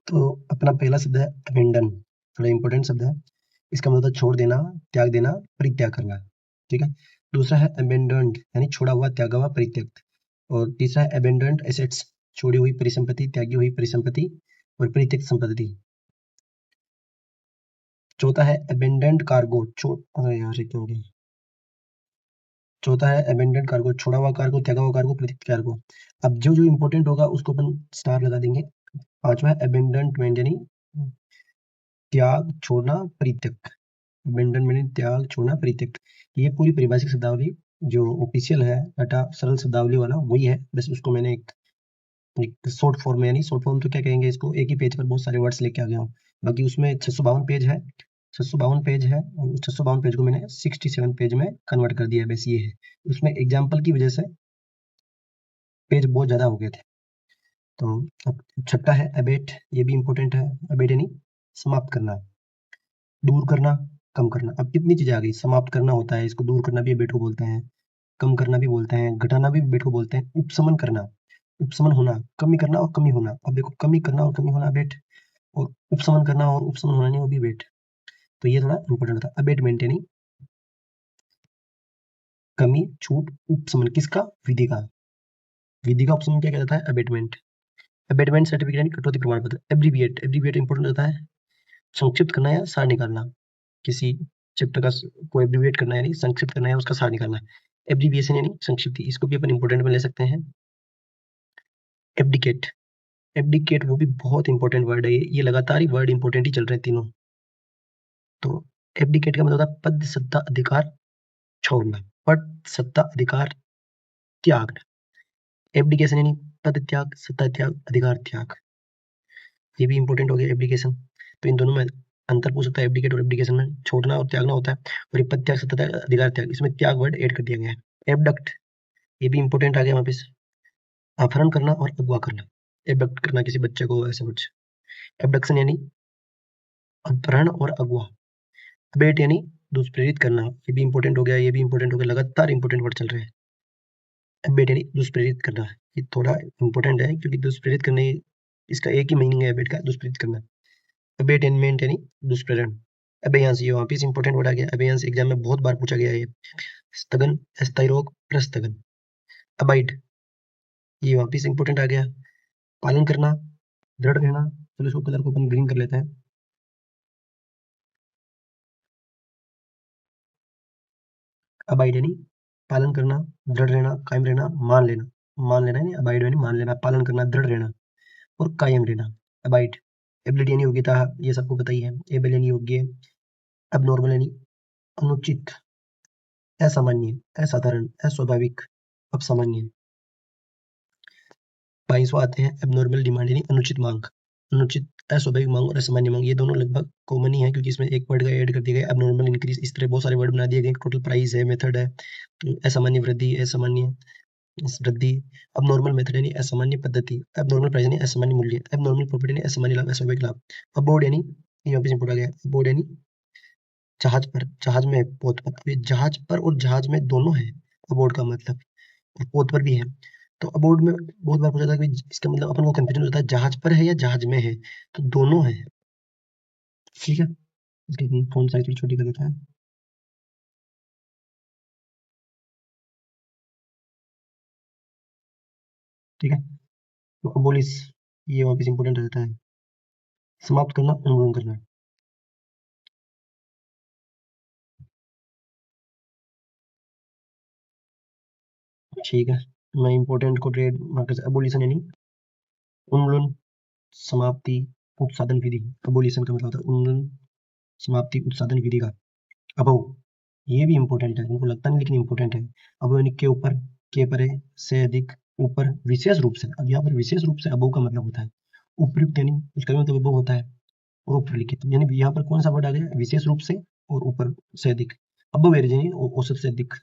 तो अपना पहला शब्द है अबेंडन, थोड़ा इंपॉर्टेंट शब्द है। इसका मतलब छोड़ देना, त्याग देना, परित्याग करना। ठीक है। दूसरा है अबेंडन्ड यानी छोड़ा हुआ, त्यागा हुआ, परित्यक्त। और तीसरा है अबेंडन्ड एसेट्स, छोड़ी हुई परिसंपत्ति, त्यागी हुई परिसंपत्ति और परित्यक्त संपत्ति। चौथा है अबेंडेंड कार्गो, अरे यार ये क्या हो गया। चौथा है अबेंडेंड कार्गो, छोड़ा हुआ कार्गो, त्यागा हुआ कार्गो, परित्यक्त कार्गो। अब जो जो इंपॉर्टेंट होगा उसको अपन स्टार लगा देंगे। पांचवा है अबेंडेंटमेंट यानी त्याग, छोड़ना, परित्यक्त। अबेंडन यानी त्याग, छोड़ना, परित्यक्त। ये पूरी परिभाषिक शब्दावली जो ऑफिशियल है डाटा सरल शब्दावली वाला वही है, बस उसको मैंने एक शॉर्ट फॉर्म में, यानी शॉर्ट फॉर्म तो क्या कहेंगे इसको, एक ही पेज पर बहुत सारे वर्ड्स लेके आ गया हूँ। बाकी उसमें 652 पेज है, 652 पेज है, और उस 652 पेज को मैंने 67 पेज में कन्वर्ट कर दिया है, बस ये है। उसमें एग्जाम्पल की वजह से पेज बहुत ज्यादा हो गए थे। तो अब छठा है अबेट, ये भी इंपॉर्टेंट है। अबेट यानी समाप्त करना, दूर करना, कम करना। अब कितनी चीजें आ गई, समाप्त करना होता है, इसको दूर करना भी अबेट को बोलते हैं, कम करना भी बोलते हैं, घटाना भी अबेट को बोलते हैं, उपशमन करना, उपशमन होना, कमी करना और कमी होना। अब देखो कमी करना और कमी होना अबेट, और उपशमन करना और उपशमन होना नहीं, वो भी अबेट। तो ये थोड़ा इंपॉर्टेंट होता है। अबेटमेंट यानी कमी, छूट, उपशमन किसका, विधि का। विधि का उपशमन क्या कहता है, अबेटमेंट। अबेटमेंट सर्टिफिकेट यानी कटौती प्रमाण पत्र। एब्रीविएट, एब्रीविएट इंपॉर्टेंट होता है, संक्षिप्त करना या सार निकालना। किसी चैप्टर का को एब्रीविएट करना यानी संक्षिप्त करना है, उसका सार निकालना। एब्रीविएशन यानी संक्षिप्ति, इसको भी अपन इंपॉर्टेंट में ले सकते हैं। एब्डिकेट, एब्डिकेट वो भी बहुत इंपॉर्टेंट वर्ड है, ये लगातार ही वर्ड इंपॉर्टेंट ही चल रहे हैं तीनों। तो एब्डिकेट का मतलब होता है पद, सत्ता, अधिकार छोड़ना, पद, सत्ता, अधिकार त्यागना। एब्डिकेशन यानी पद त्याग, सत्ता त्याग, अधिकार त्याग। ये भी इंपॉर्टेंट हो गया एब्डिकेशन। तो इन दोनों में अंतर पूछ सकता है, एब्डिकेट और एब्डिकेशन में छोड़ना और त्यागना होता है, और ये पद त्याग, सत्ता त्याग, अधिकार त्याग, इसमें त्याग वर्ड ऐड कर दिया गया है। एबडक्ट, ये भी इंपॉर्टेंट आ गया वापस, अपहरण करना और अगवा करना। एबडक्ट करना किसी बच्चे को, ऐसे कुछ। एबडक्शन यानी अपहरण और अगवा। अबेट यानी दुष्प्रेरित करना, ये भी इंपॉर्टेंट हो गया, ये भी इंपॉर्टेंट हो गया, लगातार इंपॉर्टेंट वर्ड चल रहे हैं। अबेट यानी दुष्प्रेरित करना, ये थोड़ा इंपॉर्टेंट है क्योंकि दुष्प्रेरित करने, इसका एक ही मीनिंग है अबेट का, दुष्प्रेरित करना। अबेटेनमेंट यानी दुष्प्रेरण। अबेयंस, ये वापिस इंपॉर्टेंट वर्ड आ गया, अबेयंस एग्जाम में बहुत बार पूछा गया है ये। स्थगन, अस्थायी रोग, प्रस्थगन। अबाइड, ये वापिस इंपॉर्टेंट आ गया, पालन करना, दृढ़ रहना। चलो इसको कलर को अपन ग्रीन कर लेते हैं। अबाइड यानी पालन करना, दृढ़ रहना, कायम रहना, मान लेना। मान लेना यानी अबाइड यानी मान लेना, पालन करना, दृढ़ रहना और कायम रहना। अबाइड। एबिलिटी यानी योग्यता, ये सबको पता ही है। एबल यानी योग्य। अबनॉर्मल यानी अनुचित, असामान्य, असाधारण, अस्वाभाविक, अपसामान्य। 22वां आते हैं एबनॉर्मल डिमांड यानी अनुचित मांग। अनुचित, अस्वाभाविक मांग और असामान्य मांग, ये दोनों लगभग कॉमन ही है क्योंकि इसमें एक वर्ड का ऐड कर दिया गया एबनॉर्मल इंक्रीज, इस तरह बहुत सारे वर्ड बना दिए गए। टोटल प्राइस है, मेथड है, तो असामान्य वृद्धि, असामान्य वृद्धि। अबनॉर्मल मेथड यानी असामान्य पद्धति। अबनॉर्मल प्राइस यानी असामान्य मूल्य। अबनॉर्मल प्रॉफिट यानी असामान्य लाभ, अस्वाभाविक लाभ। अबोर्ड यानी, यहाँ पे इंपोर्ट आ गया, अबोर्ड यानी जहाज पर, जहाज में, पोत पर। अब ये जहाज पर और जहाज में दोनों है अबोर्ड का मतलब, और पोत पर भी है। तो अबोर्ड में बहुत बार पूछा था कि इसका मतलब अपन को कंफ्यूजन होता है जहाज पर है या जहाज में है, तो दोनों है। ठीक है, इसकी फोन साइज थोड़ी छोटी कर देता है। ठीक है, तो अबोलिश, ये वापिस इंपोर्टेंट रहता है, समाप्त करना, उन्मूलन करना। ठीक है, मैं इंपोर्टेंट को ट्रेड मार्केट, अबोलिशन यानी उन्मूलन, समाप्ति, उत्साधन विधि। अबोलिशन का मतलब होता है उन्मूलन, समाप्ति, उत्साधन विधि का। अबो, ये भी इंपॉर्टेंट है, उनको लगता नहीं लेकिन इंपॉर्टेंट है। अबो यानी के ऊपर, के परे, से अधिक, ऊपर, विशेष रूप से। अब यहाँ पर विशेष रूप से अबो का मतलब होता है उपयुक्त, यानी उसका भी मतलब अबो होता है, और ऊपर लिखित, यानी यहाँ पर कौन सा वर्ड आ गया, विशेष रूप से और ऊपर से अधिक। अबव एवरेज यानी औसत से अधिक।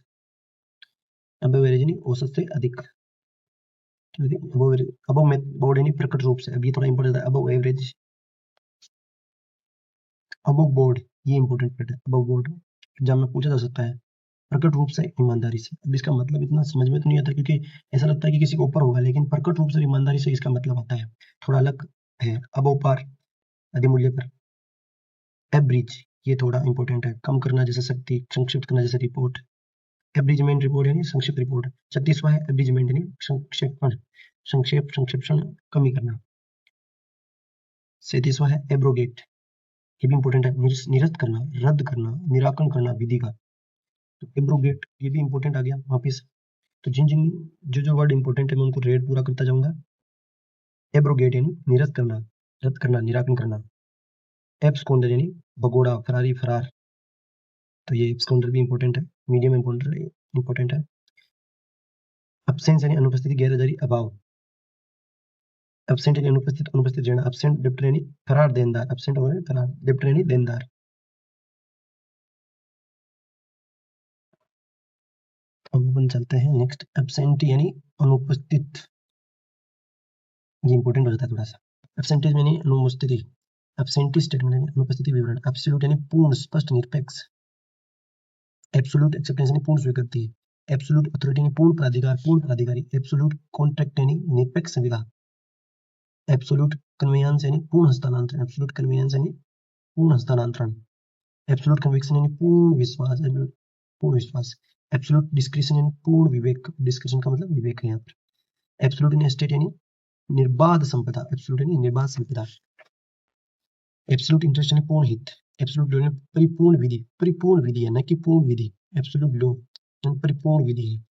अबव एवरेज यानी औसत से अधिक। अबव में बोर्ड यानी प्रकट रूप से। अब ये थोड़ा इंपॉर्टेंट है, अबव एवरेज, अबव बोर्ड, ये इंपॉर्टेंट वर्ड है, अबव बोर्ड। एग्जाम में पूछा जा सकता है, प्रकट रूप से, ईमानदारी से। अब इसका मतलब इतना समझ में तो नहीं आता क्योंकि ऐसा लगता है कि किसी के ऊपर होगा, लेकिन प्रकट रूप से, ईमानदारी से इसका मतलब आता है थोड़ा अलग, है, अबव पार, अधिमूल्य पर। एब्रिज, ये थोड़ा इंपॉर्टेंट है, कम करना जैसे शक्ति, संक्षिप्त करना जैसे रिपोर्ट। एब्रिजमेंट रिपोर्ट यानी संक्षिप्त रिपोर्ट। 36वां है एब्रिजमेंट यानी संक्षेपण, संक्षेपण कमी करना। 37वां है एब्रोगेट, ये भी इंपॉर्टेंट है, निरस्त करना, रद्द करना, निराकरण करना विधि का। तो एब्रोगेट ये भी इंपॉर्टेंट आ गया वापिस। तो जिन जिन जो वर्ड इंपॉर्टेंट है मैं उनको रेड पूरा करता जाऊंगा। एब्रोगेट यानी निरस्त करना, रद्द करना, निराकरण करना। एब्सकॉन्डर यानी भगोड़ा, फरारी, फरार। तो ये एब्सकॉन्डर भी इंपॉर्टेंट है, मीडियम इंपॉर्टेंट है। एब्सेंस यानी अनुपस्थिति, गैरहाजिरी, अभाव। एब्सेंट यानी अनुपस्थित, अनुपस्थित रहना। एब्सेंट डेब्टर यानी फरार देनदार, एब्सेंट हो गए फरार, डेब्टर यानी देनदार। अब अपन चलते हैं नेक्स्ट, एब्सेंट यानी अनुपस्थित, ये इंपॉर्टेंट हो जाता है थोड़ा सा। एब्सेंटिज्म यानी अनुपस्थिति, एब्सेंटी स्टेटमेंट यानी अनुपस्थिति विवरण। एब्सोल्यूट यानी पूर्ण, स्पष्ट, निरपेक्ष। एब्सोल्यूट एक्सेप्टेंस यानी पूर्ण स्वीकृति। एब्सोल्यूट अथॉरिटी यानी पूर्ण प्राधिकार, पूर्ण प्राधिकारी। एब्सोल्यूट कॉन्ट्रैक्ट यानी निरपेक्ष संविदा। एब्सोल्यूट कन्वेयंस यानी पूर्ण हस्तांतरण, एब्सोल्यूट कन्वेयंस यानी पूर्ण हस्तांतरण। एब्सोल्यूट कन्विक्शन यानी पूर्ण विश्वास, पूर्ण विश्वास। एब्सोल्यूट डिस्क्रिशन यानी पूर्ण विवेक, डिस्क्रिशन का मतलब विवेक है यहाँ पर। एब्सोल्यूट एस्टेट यानी निर्बाध संपदा, एब्सोल्यूट यानी निर्बाध संपदा। एब्सोल्यूट इंटरेस्ट यानी पूर्ण हित। एब्सोल्यूट लॉ यानी परिपूर्ण विधि, परिपूर्ण विधि है न कि पूर्ण विधि। एब्सोल्यूट लॉ यानी परिपूर्ण विधि है।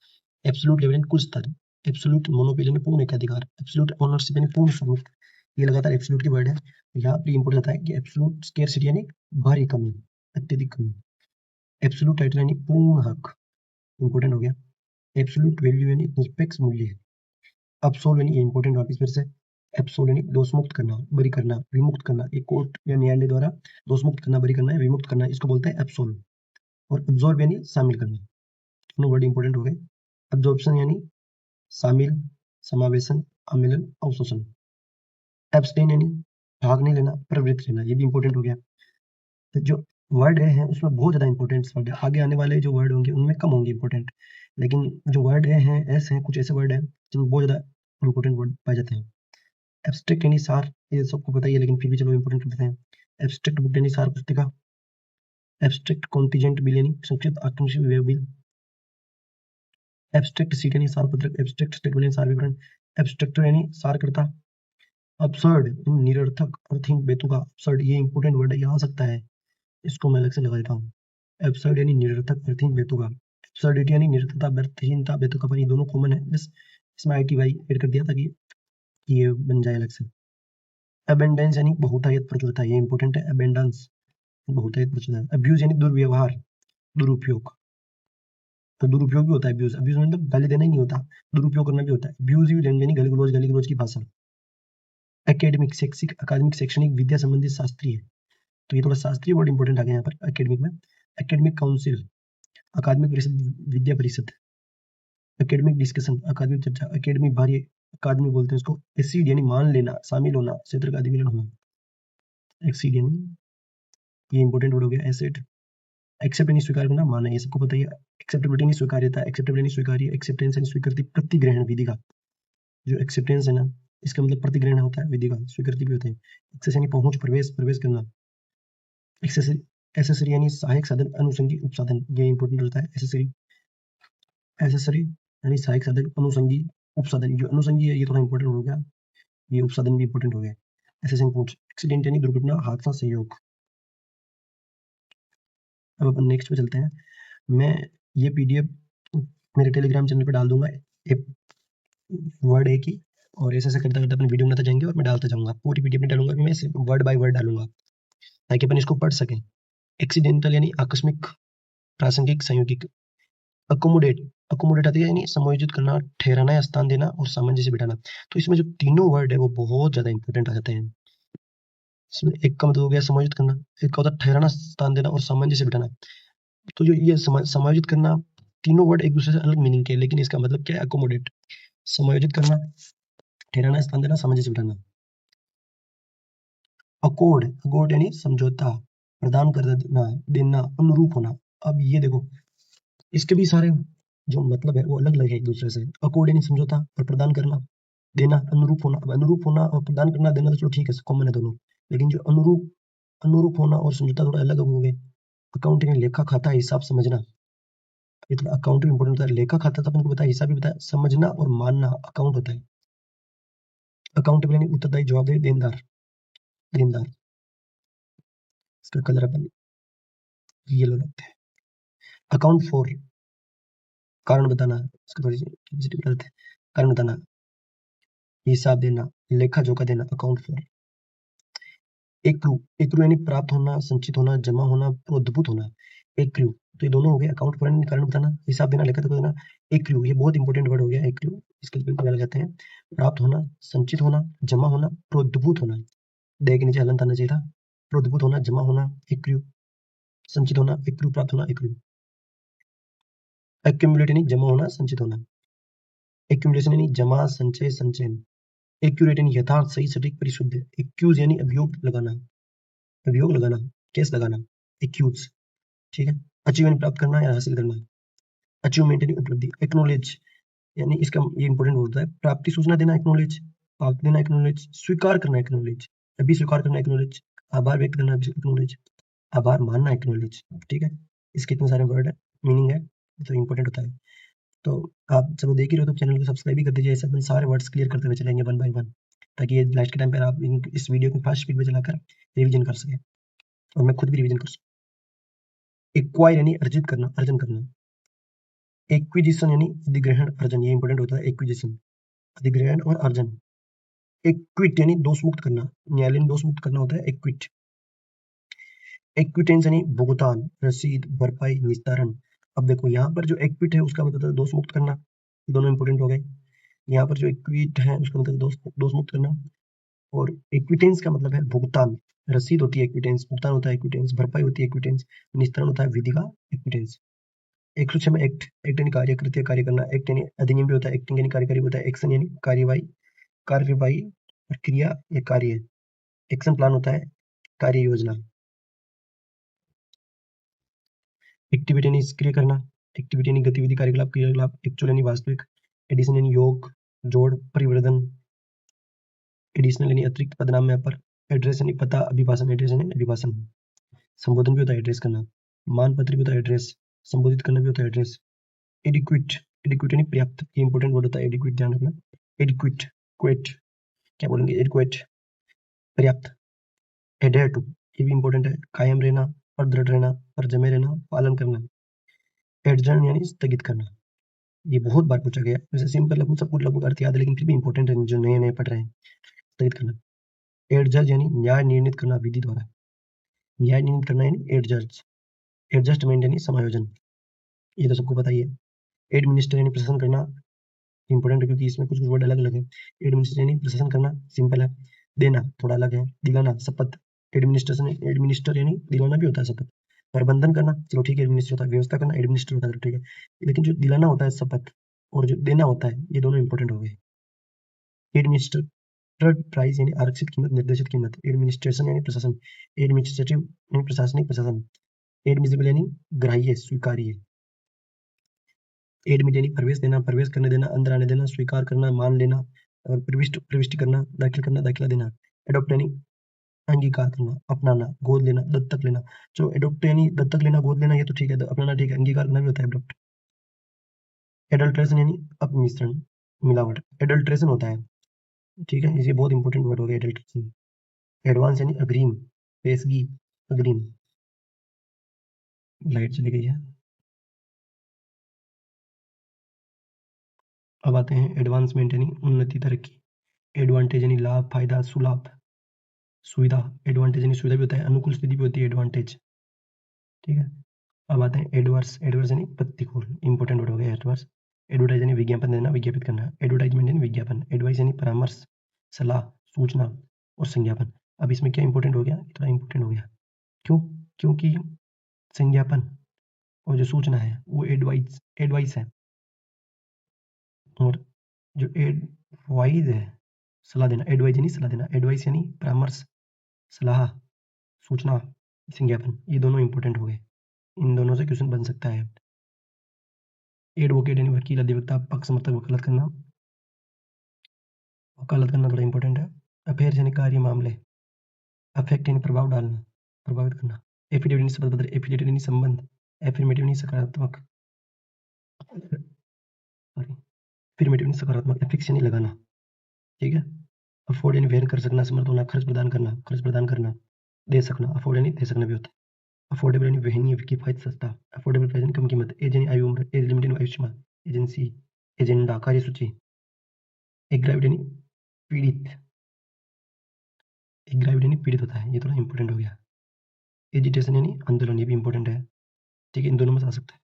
एब्सोल्यूट लेवल यानी कुल स्तर। एब्सोल्यूट मोनोपोली यानी पूर्ण एकाधिकार। एब्सोल्यूट ओनरशिप यानी पूर्ण स्वामित्व। ये लगातार एब्सोल्यूट के वर्ड है। यहाँ पर इंपोर्टेंट आता है कि एब्सोल्यूट स्केर्सिटी यानी भारी कमी, अत्यधिक कमी। एब्सोल्यूट टाइटल यानी पूर्ण हक, इंपोर्टेंट हो गया। एब्सोल्यूट वैल्यू यानी निरपेक्ष मूल्य। अब्सोल यानी इंपोर्टेंट, वापस फिर से। एब्सोल यानी दोषमुक्त करना, बरी करना, विमुक्त करना। एक कोर्ट या न्यायालय द्वारा दोषमुक्त करना, बरी करना या विमुक्त करना, इसको बोलते हैं एब्सोल। और एब्जॉर्ब यानी शामिल करना। दोनों वर्ड इंपोर्टेंट हो गए। एब्जॉर्प्शन यानी शामिल, समावेशन, आमिलन, अवशोषण। एब्सटेन यानी भाग नहीं लेना, प्रवृत्त रहना, ये भी इंपॉर्टेंट हो गया। तो जो वर्ड है उसमें बहुत ज्यादा इंपॉर्टेंट वर्ड है, आगे आने वाले जो वर्ड होंगे उनमें कम होंगे इंपॉर्टेंट, लेकिन जो वर्ड है ऐसे हैं, कुछ ऐसे वर्ड हैं जिनमें बहुत ज्यादा इंपॉर्टेंट वर्ड पाए जाते हैं। एब्स्ट्रैक्ट यानी सार, ये सबको पता ही है लेकिन फिर भी चलो इंपॉर्टेंट करते हैं। एब्स्ट्रैक्ट बुक यानी सार पुस्तिका। एब्स्ट्रैक्ट कॉन्टिजेंट बिल यानी संक्षिप्त आकांक्षी व्यय बिल। एब्स्ट्रैक्ट सीट यानी सार पत्रक। एब्स्ट्रैक्ट स्टेटमेंट यानी सार विवरण। एब्स्ट्रैक्टर यानी सारकर्ता। अब्सर्ड निरर्थक, अर्थिंग, बेतुका। अब्सर्ड ये इंपॉर्टेंट वर्ड है, ये आ सकता है, इसको मैं अलग से लगा देता हूँ। एब्सर्ड यानी निरर्थक, अर्थिंग, बेतुका। एब्सर्डिटी यानी निरर्थता, व्यर्थहीनता, बेतुकापन, ये दोनों कॉमन है, बस इसमें ITY ऐड कर दिया ताकि ये बन जाए अलग से। अबेंडेंस यानी बहुतायत प्रचुरता, ये इंपॉर्टेंट है। अबेंडेंस बहुतायत प्रचुरता। अब्यूज यानी दुर्व्यवहार, दुरुपयोग। तो दुरुपयोग भी होता है अब्यूज, अब्यूज मतलब गाली देना ही नहीं होता, दुरुपयोग करना भी होता है। अब्यूजिव लैंग्वेज यानी गाली गलौज की भाषा। एकेडमिक, शैक्षिक, अकादमिक, शैक्षणिक, विद्या संबंधित, शास्त्रीय। तो ये थोड़ा शास्त्रीय वर्ड इंपॉर्टेंट आ गया यहाँ पर एकेडमिक में। एकेडमिक काउंसिल, अकादमिक परिषद, विद्या परिषद। एकेडमिक डिस्कशन, अकादमिक चर्चा। एकेडमिक बाहरी, अकादमी बोलते हैं उसको। एक्सीड यानी मान लेना, शामिल होना, क्षेत्र का अधिग्रहण होना। एक्सीड यानी, ये इंपॉर्टेंट वर्ड हो गया। एसेट, एक्सेप्ट यानी स्वीकार करना, माना, ये सबको पता ही है। एक्सेप्टेबिलिटी यानी स्वीकार्यता, एक्सेप्टेबल यानी स्वीकार्य। एक्सेप्टेंस यानी स्वीकृति, प्रतिग्रहण विधि का। जो एक्सेप्टेंस है ना, इसका मतलब प्रतिग्रहण होता है, विधि का स्वीकृति भी होते हैं। एक्सेस यानी पहुंच, प्रवेश, प्रवेश करना। एक्सेसरी, एसेसरी यानी सहायक साधन, अनुषंगी, उपसाधन, ये इंपॉर्टेंट होता है। एसेसरी, एसेसरी यानी सहायक साधन, अनुषंगी, उपसाधन। जो अनुषंगी है ये थोड़ा इंपॉर्टेंट हो गया, ये उपसाधन भी इंपॉर्टेंट हो गया। एसेसन पहुंच। एक्सीडेंट यानी दुर्घटना, हादसा, संयोग। अब अपन नेक्स्ट पे चलते हैं। मैं ये PDF मेरे टेलीग्राम चैनल पे डाल दूंगा, एक वर्ड एक ही, और ऐसे ऐसे करते करते अपनी वीडियो बनाते जाएंगे और मैं डालता जाऊंगा। पूरी PDF नहीं डालूंगा, मैं सिर्फ वर्ड बाय वर्ड डालूंगा ताकि अपन इसको पढ़ सकें। एक्सीडेंटल यानी आकस्मिक, प्रासंगिक, संयोगिक। अकोमोडेट, अकोमोडेट आती है यानी समायोजित करना, ठहराना या स्थान देना और सामंजस्य बिठाना। तो इसमें जो तीनों वर्ड है वो बहुत ज्यादा इंपॉर्टेंट आ जाते हैं। इसमें एक का मतलब हो गया समायोजित करना, एक का होता है ठहराना, स्थान देना और सामंजस्य बिठाना। तो जो ये समायोजित करना, तीनों वर्ड एक दूसरे से अलग मीनिंग के, लेकिन इसका मतलब क्या है? अकोमोडेट, समायोजित करना, ठहराना, स्थान देना, सामंजस्य बिठाना। अकोड, अकोड यानी समझौता, प्रदान कर देना, देना, अनुरूप होना। अब ये देखो, इसके भी सारे जो मतलब है वो अलग अलग है एक दूसरे से। अकोड यानी समझौता और प्रदान करना, देना, अनुरूप होना। अब अनुरूप होना और प्रदान करना, देना तो चलो ठीक है, कॉमन है दोनों, लेकिन जो अनुरूप होना और समझौता थोड़ा अलग हो गए। अकाउंटिंग लेखा खाता हिसाब समझना, ये थोड़ा अकाउंटिंग इंपोर्टेंट होता है। लेखा खाता तो अपन को बताया, हिसाब भी बताया, समझना और मानना अकाउंट होता है। अकाउंटेबल यानी उत्तरदायी, जवाबदेही, देनदार। देनदार, इसका कलर अपन येलो रखते हैं। अकाउंट फॉर, कारण बताना, इसको थोड़ी सी करते हैं, कारण बताना, हिसाब देना, लेखा जोखा देना, अकाउंट फॉर। एक्रू यानी प्राप्त होना, संचित होना, जमा होना, प्रोद्भूत होना। एक्रू, तो ये दोनों हो गए, अकाउंट फॉर यानी कारण बताना, हिसाब देना, लेखा जोखा देना। एक्रू, ये बहुत इंपॉर्टेंट वर्ड हो गया एक्रू, इसके बिल्कुल लग जाते हैं। प्राप्त होना, संचित होना, जमा होना, प्रोद्भूत होना। दे के नीचे हलंत आना चाहिए था। प्रोद्भूत होना, जमा होना, एक्रू, संचित होना, एक्रू, प्राप्त होना, एक्रू। एक्यूमुलेट यानी जमा होना, संचित होना। एक्यूमुलेशन यानी जमा, संचय, संचयन। एक्यूरेट यानी यथार्थ, सही, सटीक, परिशुद्ध। एक्यूज यानी अभियोग लगाना, अभियोग लगाना, केस लगाना, एक्यूज, ठीक है। अचीव यानी प्राप्त करना या हासिल करना। अचीवमेंट यानी उपलब्धि। एक्नोलेज यानी इसका ये इंपॉर्टेंट होता है, प्राप्ति सूचना देना, एक्नोलेज, प्राप्त देना, एक्नोलेज, स्वीकार करना, एक्नोलेज, अभी स्वीकार करना, एक्नोलेज, आभार व्यक्त करना, एक्नोलेज, आभार मानना, एक्नोलेज, ठीक है। इसके इतने सारे वर्ड है, मीनिंग है, तो इंपॉर्टेंट होता है। तो आप जब देख ही रहे हो तो चैनल को सब्सक्राइब भी कर दीजिए, ऐसे अपन सारे वर्ड्स क्लियर करते हुए चलेंगे वन बाय वन, ताकि ये लास्ट के टाइम पर आप इस वीडियो को फास्ट स्पीड में चलाकर रिवीजन कर सकें और मैं खुद भी रिवीजन कर सकूं। एक्वायर यानी अर्जित करना, अर्जन करना। एक्विजिशन यानी अधिग्रहण, अर्जन, ये इंपॉर्टेंट होता है, एक्विजिशन, अधिग्रहण और अर्जन। एक्विट यानी दोष मुक्त करना, न्यायालय में दोष मुक्त करना होता है एक्विट। एक्विटेंस यानी भुगतान, रसीद, भरपाई, निस्तारण। अब देखो यहाँ पर जो एक्विट है उसका मतलब दोष मुक्त करना, दोनों इंपॉर्टेंट हो गए। यहाँ पर जो इक्विट है उसका मतलब दोष मुक्त करना, और इक्विटेंस का मतलब है भुगतान, रसीद होती है इक्विटेंस, भुगतान होता है इक्विटेंस, भरपाई होती है इक्विटेंस, निस्तारण होता है विधि का इक्विटेंस। 106 में एक्ट, एक्ट यानी कार्य, कृत्य, कार्य करना। एक्ट यानी अधिनियम भी होता है, एक्टिंग यानी कार्यकारी होता है, एक्शन यानी कार्यवाही, कार्यवाही और क्रिया या कार्य। एक्शन प्लान होता है कार्य योजना। एक्टिविटी यानी सक्रिय करना, एक्टिविटी यानी गतिविधि, कार्यकलाप, क्रियाकलाप। एक्चुअल यानी वास्तविक, एडिशन यानी योग, जोड़, परिवर्धन। एडिशनल यानी अतिरिक्त, पदनाम में अपर। एड्रेस यानी पता, अभिभाषण, एड्रेस यानी अभिभाषण। संबोधन भी होता है एड्रेस करना, मानपत्र भी होता है एड्रेस, संबोधित करना भी होता है एड्रेस। एडिक्विट, एडिक्विट यानी पर्याप्त, ये इंपॉर्टेंट वर्ड होता है एडिक्विट, ध्यान रखना। एडिक्विट, क्विट, क्या बोलेंगे, एडिक्वेट, पर्याप्त। एडेयर टू, ये भी इंपॉर्टेंट है, कायम रहना, पर दृढ़ रहना, पर जमे रहना, पालन करना। एडजर्न यानी स्थगित करना, ये बहुत बार पूछा गया, वैसे सिंपल लगभग सब कुछ लगभग अर्थ याद है, लेकिन फिर भी इंपॉर्टेंट है जो नए नए पढ़ रहे हैं। स्थगित करना। एडजर्ज यानी न्याय निर्णित करना विधि द्वारा, न्याय निर्णित करना यानी एडजर्ज। एडजस्टमेंट यानी समायोजन, ये तो सबको पता ही है। एडमिनिस्टर यानी प्रशासन करना, इंपॉर्टेंट है क्योंकि इसमें कुछ कुछ वर्ड अलग अलग है। एडमिनिस्टर यानी प्रशासन करना, सिंपल है। देना थोड़ा अलग है। दिलाना, शपथ। एडमिनिस्ट्रेशन, एडमिनिस्टर यानी दिलाना भी होता है शपथ। प्रबंधन करना, चलो ठीक है, एडमिनिस्टर होता है। व्यवस्था करना, एडमिनिस्टर होता है, चलो ठीक है। लेकिन जो दिलाना होता है शपथ, और जो देना होता है, ये दोनों इंपॉर्टेंट हो गए। एडमिनिस्टर प्राइस यानी आरक्षित कीमत, निर्देशित कीमत। एडमिनिस्ट्रेशन यानी प्रशासन, एडमिनिस्ट्रेटिव यानी प्रशासनिक, प्रशासन। एडमिसिबल यानी ग्राह्य, स्वीकार्य। एडमिट यानी प्रवेश देना, प्रवेश करने देना, अंदर आने देना, स्वीकार करना, मान लेना, और प्रविष्टि करना, दाखिल करना, दाखिला देना। एडॉप्ट यानी अंगीकार करना, अपनाना, गोद लेना, दत्तक लेना। चलो एडॉप्ट यानी दत्तक लेना, गोद लेना, ये तो ठीक है, अपनाना ठीक है, अंगीकार करना भी होता है एडॉप्ट। एडल्ट्रेशन यानी अपमिश्रण, मिलावट, एडल्ट्रेशन होता है, ठीक है, ये बहुत इंपॉर्टेंट वर्ड हो गया एडल्ट्रेशन। एडवांस यानी अग्रिम, पेशगी, अग्रिम। लाइट चली गई है। अब आते हैं एडवांसमेंट यानी उन्नति, तरक्की। एडवांटेज यानी लाभ, फायदा, सुलाभ, सुविधा। एडवांटेज यानी सुविधा भी होता है, अनुकूल स्थिति भी होती है एडवांटेज, ठीक है। अब आते हैं एडवर्स, एडवर्स यानी प्रतिकूल, इंपॉर्टेंट वर्ड हो गया एडवर्स। एडवर्टाइज यानी विज्ञापन देना, विज्ञापित करना। एडवर्टाइजमेंट यानी विज्ञापन। एडवाइस यानी परामर्श, सलाह, सूचना और संज्ञापन। अब इसमें क्या इंपॉर्टेंट हो गया, थोड़ा इंपॉर्टेंट हो गया, क्यों, क्योंकि संज्ञापन और जो सूचना है वो एडवाइस, एडवाइस है, और जो एडवाइस है, सलाह देना। एडवाइस यानी सलाह देना, एडवाइस यानी परामर्श, सलाह, सूचना, संज्ञापन, ये दोनों इंपॉर्टेंट हो गए, इन दोनों से क्वेश्चन बन सकता है। एडवोकेट यानी वकील, अधिवक्ता, पक्ष समर्थक, वकालत करना। वकालत करना थोड़ा इंपॉर्टेंट है। अफेयर्स यानी कार्य मामले। अफेक्ट यानी प्रभाव डालना, प्रभावित करना। एफिडेविट यानी शपथ पत्र, एफिडेविट यानी संबंध, एफर्मेटिव यानी सकारात्मक, सॉरी, एफर्मेटिव यानी सकारात्मक, एफिक्स यानी लगाना, ठीक है। अफोर्ड यानी वहन कर सकना, समर्थ होना, खर्च प्रदान करना, खर्च प्रदान करना, दे सकना, अफोर्ड यानी दे सकना भी होता है। अफोर्डेबल यानी वहनीय, किफायत, सस्ता। अफोर्डेबल प्राइस यानी कम कीमत। एज यानी आयु उम्र, एज लिमिट यानी आयु सीमा, एजेंसी, एजेंडा, कार्यसूची। एग्राविड यानी पीड़ित, एग्राविड यानी पीड़ित होता है, ये थोड़ा इंपॉर्टेंट हो गया। एजिटेशन यानी आंदोलन, ये भी इंपॉर्टेंट है, ठीक है, इन दोनों में से आ सकता है।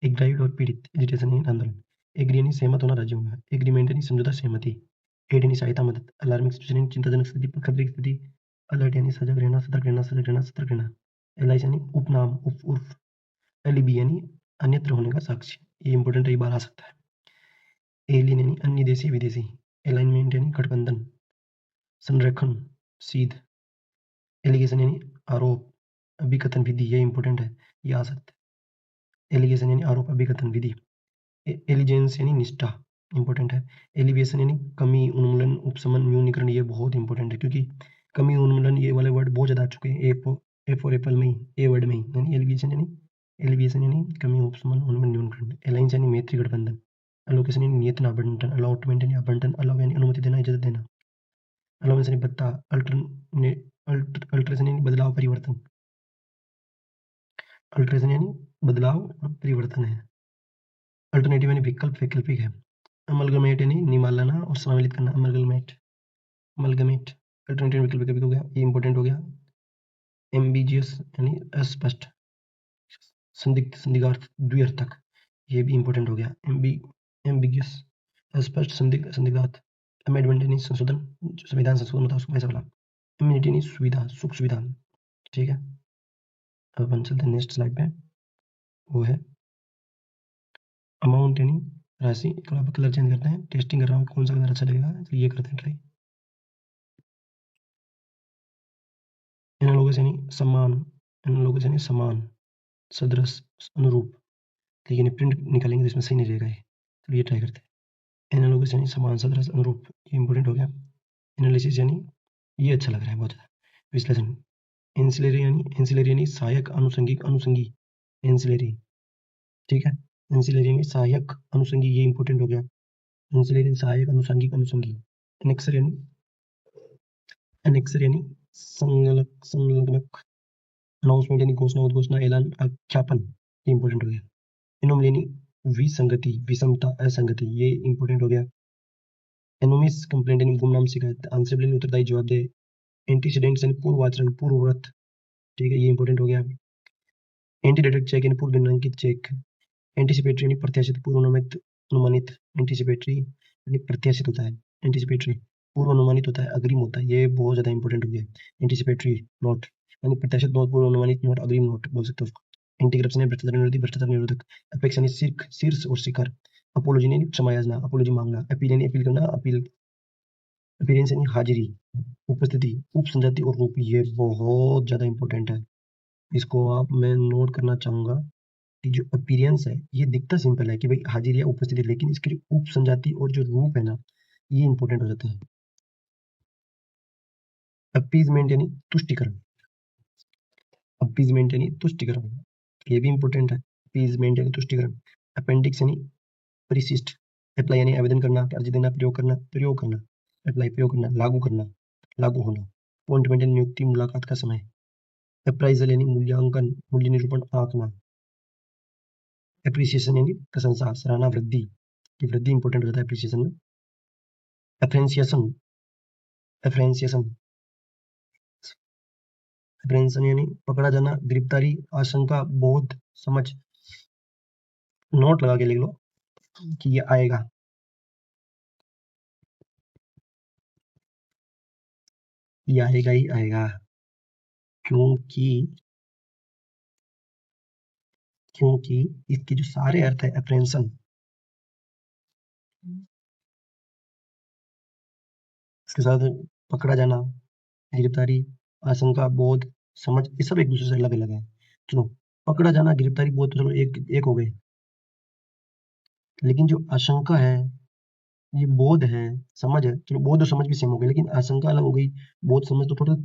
एग्राइड और पीड़ित, एजिटेशन यानी आंदोलन। एग्री यानी सहमत होना, राज्य होना। एग्रीमेंट यानी समझौता, सहमति। एड यानी सहायता, मदद। अलार्मिंग सिचुएशन यानी चिंताजनक स्थिति, खतरे की स्थिति। अलर्ट यानी सजग रहना, सतर्क रहना, सजग रहना, सतर्क रहना। एलाइस यानी उपनाम, उर्फ। एलिबी यानी अन्यत्र होने का साक्ष्य, ये इंपॉर्टेंट है, ये बार आ सकता है। एलियन यानी अन्य देशी, विदेशी। अलाइनमेंट यानी गठबंधन, संरेखन, सीध। एलिगेशन यानी आरोप, अभिकथन विधि, ये इंपॉर्टेंट है, ये आ सकता है। एलिगेशन यानी आरोप, अभिकथन विधि। एलिजेंस यानी निष्ठा, इंपॉर्टेंट है। एलिवेशन यानी कमी, उन्मूलन, उपशमन, न्यूनीकरण, ये बहुत इंपॉर्टेंट है क्योंकि कमी, उन्मूलन, ये वाले वर्ड बहुत ज्यादा आ चुके हैं ए फॉर एप्पल में ही, ए वर्ड में ही। यानी एलिवेशन यानी कमी, उपशमन, उन्मूलन, न्यूनीकरण। अलायंस यानी मैत्री, गठबंधन। अलोकेशन यानी नियंत्रण, आवंटन। अलॉटमेंट यानी आवंटन। अलाउ यानी अनुमति देना, इजाजत देना। अलाउंस यानी भत्ता। अल्ट्रेशन यानी बदलाव, परिवर्तन। अल्ट्रेशन यानी बदलाव और परिवर्तन है। अल्टरनेटिव यानी विकल्प, वैकल्पिक है। अमलगमेट यानी निमालना और सम्मिलित करना, अमलगमेट, अमलगमेट। अल्टरनेटिव विकल्प वैकल्पिक हो गया, ये इंपॉर्टेंट हो गया। एम्बिजियस यानी अस्पष्ट, संदिग्ध, संदिग्धार्थ, द्व्यर्थक, ये भी इंपॉर्टेंट हो गया। एम्बिगियस, अस्पष्ट, संदिग्ध, संदिग्धार्थ। अमेंडमेंट यानी संशोधन, जो संविधान संशोधन होता है उसको ऐसा बोला। इम्यूनिटी यानी सुविधा, सुख सुविधा, ठीक है। अब अपन चलते हैं नेक्स्ट स्लाइड पे, वो है अमाउंट यानी राशि। थोड़ा कलर चेंज करते हैं, टेस्टिंग कर रहा हूँ कौन सा कलर अच्छा लगेगा, तो ये करते हैं ट्राई। एनालॉगस यानी समान, एनालॉगस यानी समान, सदृश, अनुरूप। लेकिन प्रिंट निकालेंगे तो इसमें सही नहीं रहेगा ये, तो ये ट्राई करते हैं। एनालॉगस यानी समान, सदृश, अनुरूप, ये इंपॉर्टेंट हो गया। एनालिसिस यानी, ये अच्छा लग रहा है बहुत ज़्यादा, विश्लेषण। एंसिलरी यानी सहायक, अनुषंगिक, अनुषंगी, एंसिलरी, ठीक है। एंसिलरी यानी सहायक, अनुषंगी, ये इंपॉर्टेंट हो गया। एंसिलरी सहायक, अनुषंगिक, अनुषंगी। एनेक्सर यानी, एनेक्सर यानी संलग्नक, संलग्नक। अनाउंसमेंट यानी घोषणा, उद्घोषणा, ऐलान, आख्यापन, ये इंपॉर्टेंट हो गया। एनोमली यानी विसंगति, विषमता, असंगति, ये इंपॉर्टेंट हो गया। एनोमिस कंप्लेंट यानी गुमनाम शिकायत, आंसरेबल यानी उत्तरदायी, जवाबदेह। एंटीसीडेंट्स यानी पूर्व आचरण, पूर्वव्रत, ठीक है, ये इंपॉर्टेंट हो गया। एंटीडेटेड चेक यानी पूर्व निम्नांकित चेक। एंटीसिपेटरी यानी प्रत्याशित, पूर्व अनुमानित, अनुमानित। एंटीसिपेटरी यानी प्रत्याशित होता है, एंटीसिपेटरी पूर्व अनुमानित होता है, अग्रिम होता है, ये बहुत ज्यादा इंपॉर्टेंट हो गया। एंटीसिपेटरी नोट यानी प्रत्याशित नोट, पूर्व अनुमानित नोट, अग्रिम नोट बोल सकते हो उसको। एंटी करप्शन यानी भ्रष्टाचार निरोधी, भ्रष्टाचार निरोधक। अपेक्ष यानी शीर्ष और शिखर। अपोलोजी यानी क्षमा याचना, अपोलोजी मांगना। अपील यानी अपील करना, अपील। अपीयरेंस यानी हाजिरी, उपस्थिति, उपसंजाति और रूप, ये बहुत ज्यादा इंपॉर्टेंट है, इसको आप मैं नोट करना चाहूंगा कि जो अपीयरेंस है ये दिखता सिंपल है कि भाई हाजिर या उपस्थिति, लेकिन इसकी जो उपसंजाति और जो रूप है ना, ये इंपॉर्टेंट हो जाता है। अपीजमेंट यानी तुष्टिकरण, अपीजमेंट यानी तुष्टिकरण, ये भी इंपॉर्टेंट है। अपीजमेंट यानी तुष्टिकरण। अपेंडिक्स यानी परिशिष्ट। अप्लाई यानी आवेदन करना, अर्जी देना, प्रयोग करना, प्रयोग करना। अप्लाई प्रयोग करना, लागू करना, लागू होना। अपॉइंटमेंट यानी नियुक्ति, मुलाकात का समय। अप्राइजल यानी मूल्यांकन, मूल्य निरूपण, आंकना। एप्रिसिएशन यानी प्रशंसा, सराहना, वृद्धि, की वृद्धि इंपॉर्टेंट हो जाता है एप्रिसिएशन में। एप्रेंसिएशन, एप्रेंसिएशन, एप्रेंशन यानी पकड़ा जाना, गिरफ्तारी, आशंका, बोध, समझ। नोट लगा के लिख लो कि ये आएगा, ये आएगा ही आएगा, क्योंकि क्योंकि इसके जो सारे अर्थ है एप्रेंशन, इसके साथ पकड़ा जाना, गिरफ्तारी, आशंका, बोध, समझ, ये सब एक दूसरे से अलग अलग है। चलो, पकड़ा जाना, गिरफ्तारी, बोध तो चलो एक एक हो गए, लेकिन जो आशंका है ये बोध है, समझ है, चलो बोध और समझ भी सेम हो गई, लेकिन आशंका अलग हो गई। बोध समझ तो टोटल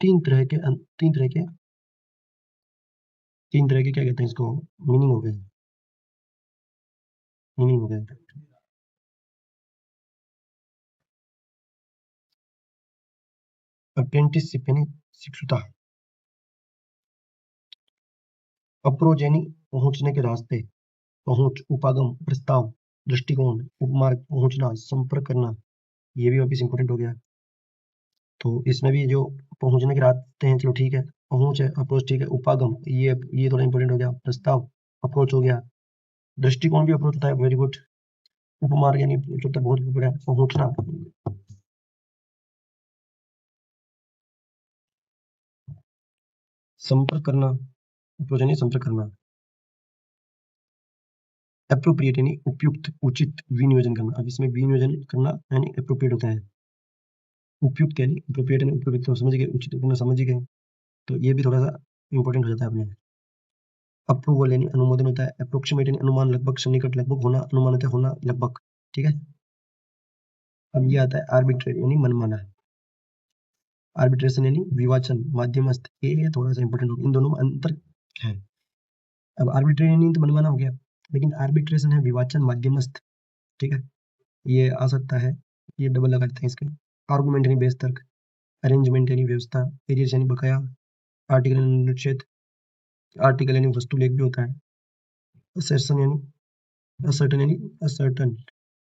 तीन तरह के क्या कहते हैं इसको, मीनिंग हो गए, मीनिंग हो गए। अप्रेंटिसशिप यानी शिक्षुता, अप्रोच यानी पहुंचने के रास्ते, पहुंच, उपागम, प्रस्ताव, दृष्टिकोण, उपमार्ग, पहुंचना, संपर्क करना, ये भी वापिस इंपॉर्टेंट हो गया। तो इसमें भी जो पहुंचने के रास्ते हैं, चलो ठीक है, पहुंच है, अप्रोच ठीक है, उपागम ये थोड़ा इंपॉर्टेंट हो गया, प्रस्ताव अप्रोच हो गया, दृष्टिकोण भी अप्रोच होता है, वेरी गुड, उपमार्ग यानी जो तो बहुत बड़ा पहुंचना, संपर्क करना, अप्रोच यानी संपर्क करना, एप्रोप्रिएट यानी उपयुक्त, उचित, विनियोजन करना। अब इसमें विनियोजन करना यानी एप्रोप्रिएट होता है, उपयुक्त यानी एप्रोप्रिएट यानी उपयुक्त, तो समझ गए, उचित उपयुक्त समझ ही गए, तो ये भी थोड़ा सा इंपॉर्टेंट हो जाता है अपने। अप्रूवल यानी अनुमोदन होता है, अप्रोक्सीमेट यानी अनुमान, लगभग, सन्निकट, लगभग, होना, अनुमान होता है होना, लगभग, ठीक है। अब ये आता है आर्बिट्रेरी यानी मनमाना, आर्बिट्रेशन यानी विवाचन, माध्यमस्थ, ये थोड़ा सा इंपॉर्टेंट हो, इन दोनों में अंतर है। अब आर्बिट्रेरी यानी तो मनमाना हो गया, लेकिन आर्बिट्रेशन है विवाचन, माध्यमस्थ, ठीक है, ये आ सकता है, ये डबल लगा देते हैं इसके। आर्गुमेंट यानी बेस तर्क, अरेंजमेंट यानी व्यवस्था, एरियर्स यानी बकाया, आर्टिकल यानी अनुच्छेद, आर्टिकल यानी वस्तुलेख भी होता है, असर्शन यानी असर्टन यानी असर्टन,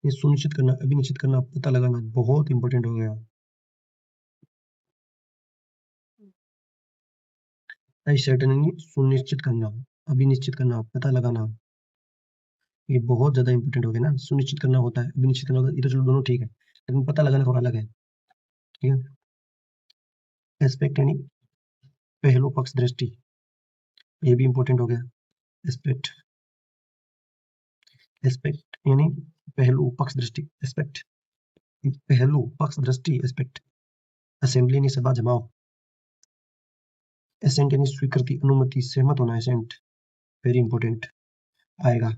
ये सुनिश्चित करना, अभिनिश्चित करना, पता लगाना, बहुत इंपॉर्टेंट हो गया। असर्टन यानी सुनिश्चित करना, अभिनिश्चित करना, पता लगाना, ये बहुत ज्यादा इंपॉर्टेंट हो गया ना, सुनिश्चित करना होता है, अभिनिश्चित करना होता है, ये तो चलो दोनों ठीक है, लेकिन पता लगाना थोड़ा अलग है, ठीक है। एस्पेक्ट यानी पहलू, पक्ष, दृष्टि, ये भी इंपॉर्टेंट हो गया। एस्पेक्ट, एस्पेक्ट यानी पहलू, पक्ष, दृष्टि, एस्पेक्ट, पहलू, पक्ष, दृष्टि, एस्पेक्ट। असेंबली यानी सभा, जमाव, एसेंट यानी स्वीकृति, अनुमति, सहमत होना, एसेंट, वेरी इंपॉर्टेंट आएगा।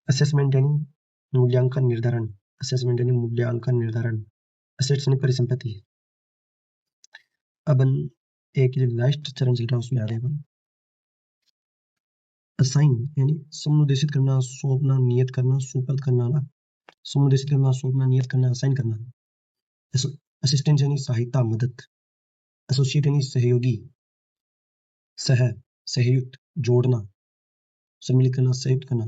असेसमेंट यानी मूल्यांकन, निर्धारण, असेसमेंट यानी मूल्यांकन, निर्धारण, असेट्स यानी परिसंपत्ति। अब एक लास्ट चरण चल रहा है, उसमें आ रहे हैं। असाइन यानी समुदेशित करना, सौंपना, नियत करना, सुपुर्द करना ना, समुदेशित करना, सौंपना, नियत करना, असाइन करना। असिस्टेंस यानी सहायता, मदद, एसोसिएट यानी सहयोगी, सह, सहयुक्त, जोड़ना, सम्मिलित करना, संयुक्त करना।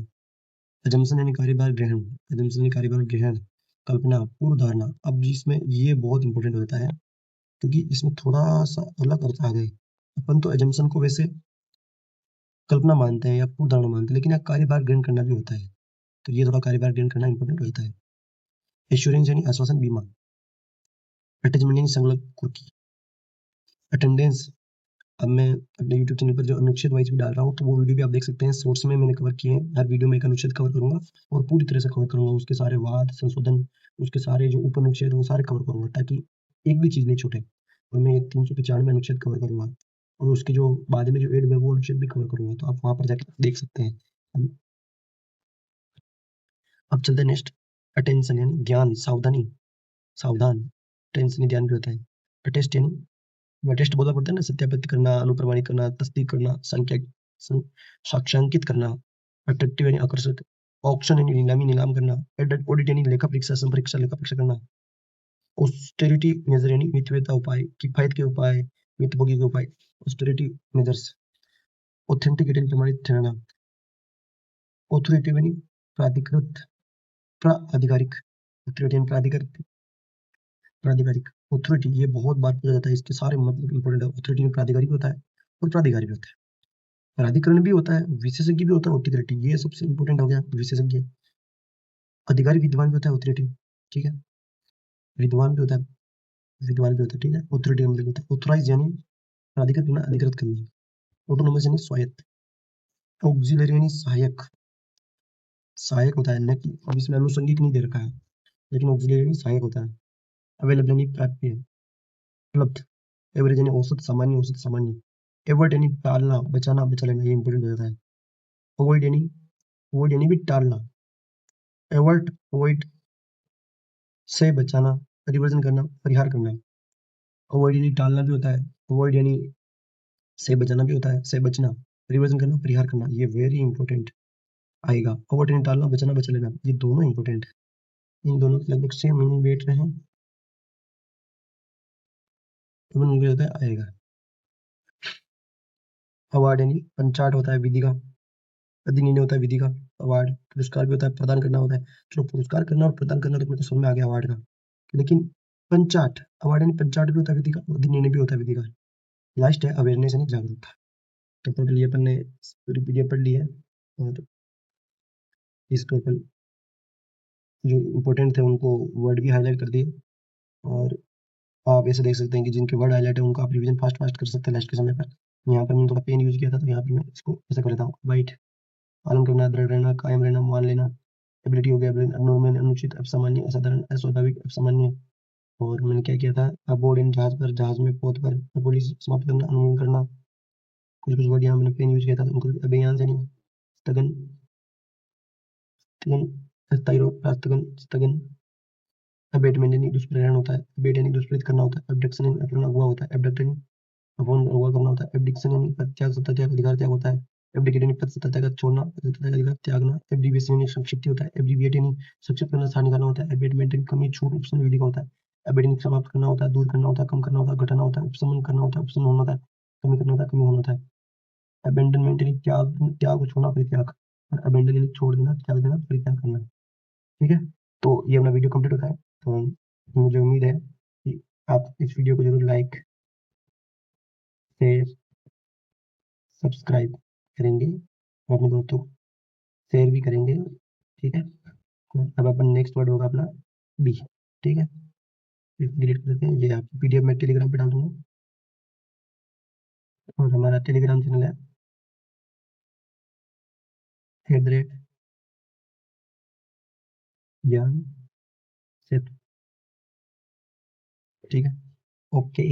अजम्पशन यानी कार्यभार ग्रहण, अजम्पशन यानी कार्यभार ग्रहण, कल्पना, पूर्व धारणा। अब इसमें ये बहुत इंपॉर्टेंट होता है, क्योंकि इसमें थोड़ा सा अलग अर्थ आ गए। अपन तो एजम्पशन को वैसे कल्पना मानते हैं या पूर्व धारणा मानते हैं, लेकिन यहाँ कार्यभार ग्रहण करना भी होता है, तो ये थोड़ा कार्यभार ग्रहण करना इंपॉर्टेंट होता है। एश्योरेंस यानी आश्वासन, बीमा, अटैचमेंट यानी संलग्न कुर्की, अटेंडेंस। अब मैं अपने YouTube चैनल पर जो अनुच्छेद वाइज भी डाल रहा हूँ, तो वो वीडियो भी आप देख सकते हैं, सोर्स में मैंने कवर किए हैं, हर वीडियो में एक अनुच्छेद कवर करूंगा और पूरी तरह से कवर करूंगा, उसके सारे वाद, संशोधन, उसके सारे जो उपनुच्छेद वो सारे कवर करूंगा, ताकि एक भी चीज नहीं छूटे। और मैं 395 अनुच्छेद कवर करूंगा, और उसके जो बाद में जो एड में वो अनुच्छेद भी कवर करूंगा, तो आप वहां पर जाकर देख सकते हैं। अब चलते हैं नेक्स्ट, अटेंशन यानी ज्ञान, सावधानी, सावधान, टेंशन ध्यान भी होता है। अटेस्ट यानी टेस्ट बोलना पड़ता है ना, सत्यापित करना, अनुप्रमाणित करना, तस्दीक करना, साक्ष्यांकित करना। अट्रैक्टिव यानी आकर्षक, ऑक्शन यानी नीलामी, नीलाम करना। ऑडिट यानी लेखा परीक्षा, संपरीक्षा, लेखा परीक्षा करना। ऑस्टेरिटी मेजर यानी मितव्ययिता उपाय, किफायत के उपाय, मितभोगी के उपाय, ऑस्टेरिटी मेजर्स। ऑथेंटिकेट यानी प्रमाणित ठहराना। ऑथोरिटेटिव यानी प्राधिकृत, प्राधिकारिक, ऑथोरिटी यानी प्राधिकृत, प्राधिकारिक, ऑथोरिटी, ये बहुत बार पूछा जाता है, इसके सारे मतलब इंपॉर्टेंट है। ऑथोरिटी में प्राधिकारी होता है और प्राधिकारी भी होता है, प्राधिकरण भी होता है, विशेषज्ञ भी होता है, ऑथोरिटी, ये सबसे इंपॉर्टेंट हो गया, विशेषज्ञ। अधिकारी, विद्वान भी होता है, ऑथोरिटी, ठीक है, विद्वान भी होता है, विद्वान भी होता है, ठीक है। ऑथोरिटी का मतलब होता है ऑथोराइज यानी प्राधिकृत करना, अधिकृत करना। ऑटोनोमस यानी स्वायत्त। ऑक्सिलरी यानी सहायक, सहायक होता है, न कि अब इसमें अनुषंगिक नहीं दे रखा है, लेकिन ऑक्सिलरी यानी सहायक होता है। अवेलेबल यानी प्राप्य, उपलब्ध। एवरेज यानी औसत, सामान्य, औसत, सामान्य। एवर्ट यानी टालना, बचाना, बचा लेना, ये इंपॉर्टेंट हो जाता है। अवॉइड यानी अवॉइड यानी भी टालना, एवर्ट अवॉइड से बचाना, रिवर्जन करना परिहार करना। अवॉइड यानी टालना भी होता है, अवॉइड यानी से बचाना भी होता है, से बचना, रिवर्जन करना परिहार करना, ये वेरी इंपॉर्टेंट आएगा। अवॉइड यानी टालना, बचना बचा लेना, ये दोनों इंपॉर्टेंट है। इन दोनों के लगभग सेम मीनिंग बैठ रहे हैं, तो मुझे लगता है आएगा। अवार्ड यानी पंचाट होता है विधि का, अधिनियम होता है विधि का। अवार्ड पुरस्कार भी होता है, प्रदान करना होता है। चलो पुरस्कार करना और प्रदान करना तो मेरे को समझ में आ गया अवार्ड का, लेकिन पंचाट, अवार्ड यानी पंचाट भी होता है विधि का, अधिनियम भी होता है विधि का। लास्ट है अवेयरनेस यानी जागरूकता। तो टोटल ये अपन ने पूरी पीडीएफ पढ़ ली है, और इस टोटल जो इम्पोर्टेंट थे उनको वर्ड भी हाईलाइट कर दिए, और आप ऐसे देख सकते हैं कि जिनके वर्ड हाईलाइट है उनको आप रिवीजन फास्ट फास्ट कर सकते हैं लास्ट के समय पर। यहाँ पर मैंने थोड़ा पेन यूज किया था, तो यहाँ पर मैं इसको ऐसा कर लेता हूँ। वाइट, पालन करना, दृढ़ रहना, कायम रहना, मान लेना। एबिलिटी हो गया, अबनॉर्मल, अनुचित, असामान्य, असाधारण, अस्वाभाविक, असामान्य। और मैंने क्या किया था, अबोर्ड इन जहाज पर, जहाज में, पोत पर, पुलिस समाप्त करना, अनुमोदन करना। कुछ कुछ वर्ड यहाँ मैंने पेन यूज किया था, उनको अभियान से नहीं। स्थगन, स्थगन, अस्थायी रोक, स्थगन, स्थगन। अबेटमेंट यानी दुष्प्रेरण होता है, अबेट यानी दुष्प्रेरित करना होता है, अबडक्शन यानी अपहरण अगवा होता है, अबडक्ट यानी अपहरण अगवा करना होता है, एब्डिक्शन यानी पद त्याग, सत्ता त्याग, अधिकार त्याग होता है, एब्डिकेट यानी पद सत्ता त्याग छोड़ना, पद सत्ता त्याग अधिकार त्यागना, एब्रीविएशन यानी संक्षिप्ति होता है, एब्रीविएट यानी संक्षिप्त करना, स्थान निकालना होता है, एबेटमेंट यानी कमी, छूट, उपशमन विधि का होता है, एबेट यानी समाप्त करना होता है, दूर करना होता है, कम करना होता है, घटाना होता है, उपशमन करना होता है, उपशमन होना होता है, कमी करना होता है, कमी होना होता है, अबेंडनमेंट यानी त्याग, त्याग को छोड़ना, परित्याग, और अबेंडन यानी छोड़ देना, त्याग देना, परित्याग करना। ठीक है, तो ये अपना वीडियो कंप्लीट होता है। तो मुझे उम्मीद है कि आप इस वीडियो को जरूर लाइक, शेयर, सब्सक्राइब करेंगे, और अपने दोस्तों को शेयर भी करेंगे। ठीक है, अब अपन नेक्स्ट वर्ड होगा अपना बी। ठीक है, डिलीट कर देते हैं, ये आप पीडीएफ में टेलीग्राम पे डाल दूंगा, और हमारा टेलीग्राम चैनल है @ज्ञान सेतु। ठीक है, ओके।